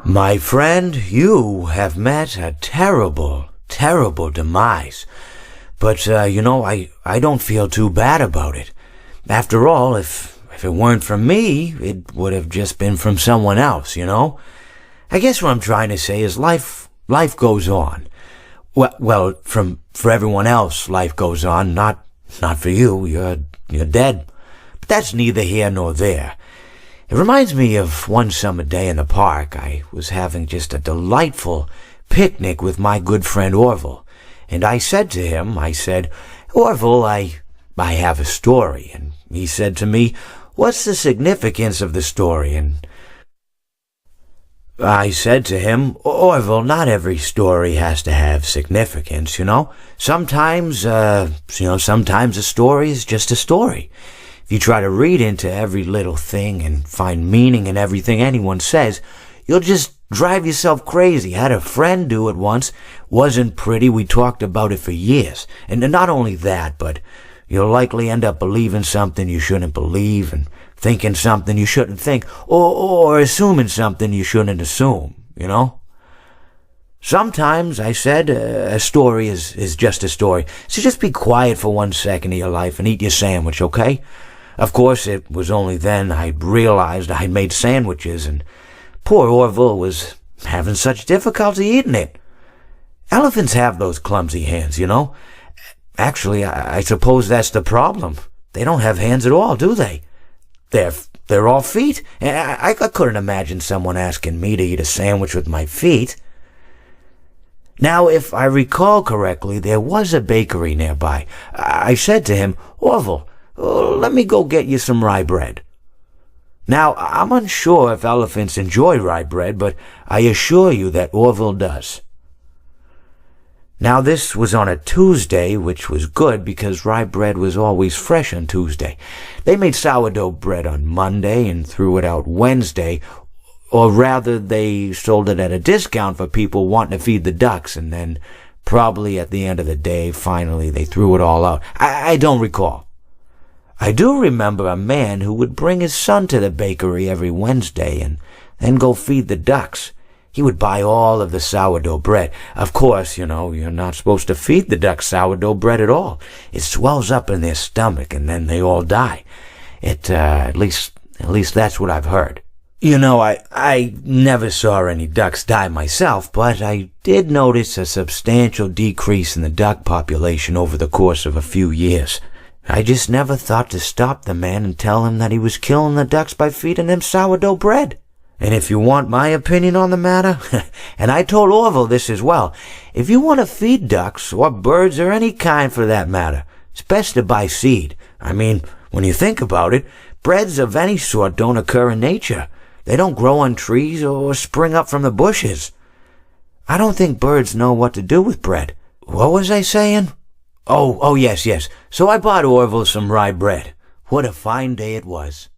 My friend, you have met a terrible, terrible demise. But, I don't feel too bad about it. After all, if it weren't from me, it would have just been from someone else, I guess what I'm trying to say is life goes on. Well, for everyone else, life goes on, not for you. You're dead. But that's neither here nor there. It reminds me of one summer day in the park. I was having just a delightful picnic with my good friend O-Orville. And I said to him, "O-Orville, I have a story." And he said to me, "What's the significance of the story?" And I said to him, "O-Orville, not every story has to have significance, Sometimes, sometimes a story is just a story. If you try to read into every little thing and find meaning in everything anyone says, you'll just drive yourself crazy. I had a friend do it once. Wasn't pretty. We talked about it for years. And not only that, but you'll likely end up believing something you shouldn't believe and thinking something you shouldn't think, or assuming something you shouldn't assume, Sometimes, I said, a story is just a story. So just be quiet for 1 second of your life and eat your sandwich, okay? Of course, it was only then I realized I'd made sandwiches, and poor O-Orville was having such difficulty eating it. Elephants have those clumsy hands, Actually, I suppose that's the problem. They don't have hands at all, do they? They're all feet. I couldn't imagine someone asking me to eat a sandwich with my feet. Now, if I recall correctly, there was a bakery nearby. I said to him, "O-Orville, let me go get you some rye bread." Now, I'm unsure if elephants enjoy rye bread, but I assure you that O-Orville does. Now, this was on a Tuesday, which was good because rye bread was always fresh on Tuesday. They made sourdough bread on Monday and threw it out Wednesday, or rather, they sold it at a discount for people wanting to feed the ducks, and then probably at the end of the day, finally, they threw it all out. I don't recall. I do remember a man who would bring his son to the bakery every Wednesday and then go feed the ducks. He would buy all of the sourdough bread. Of course, you're not supposed to feed the ducks sourdough bread at all. It swells up in their stomach and then they all die. At least that's what I've heard. I never saw any ducks die myself, but I did notice a substantial decrease in the duck population over the course of a few years. I just never thought to stop the man and tell him that he was killing the ducks by feeding them sourdough bread. And if you want my opinion on the matter, and I told O-Orville this as well, if you want to feed ducks, or birds, or any kind for that matter, it's best to buy seed. I mean, when you think about it, breads of any sort don't occur in nature. They don't grow on trees or spring up from the bushes. I don't think birds know what to do with bread. What was I saying? Oh, yes. So I bought O-Orville some rye bread. What a fine day it was.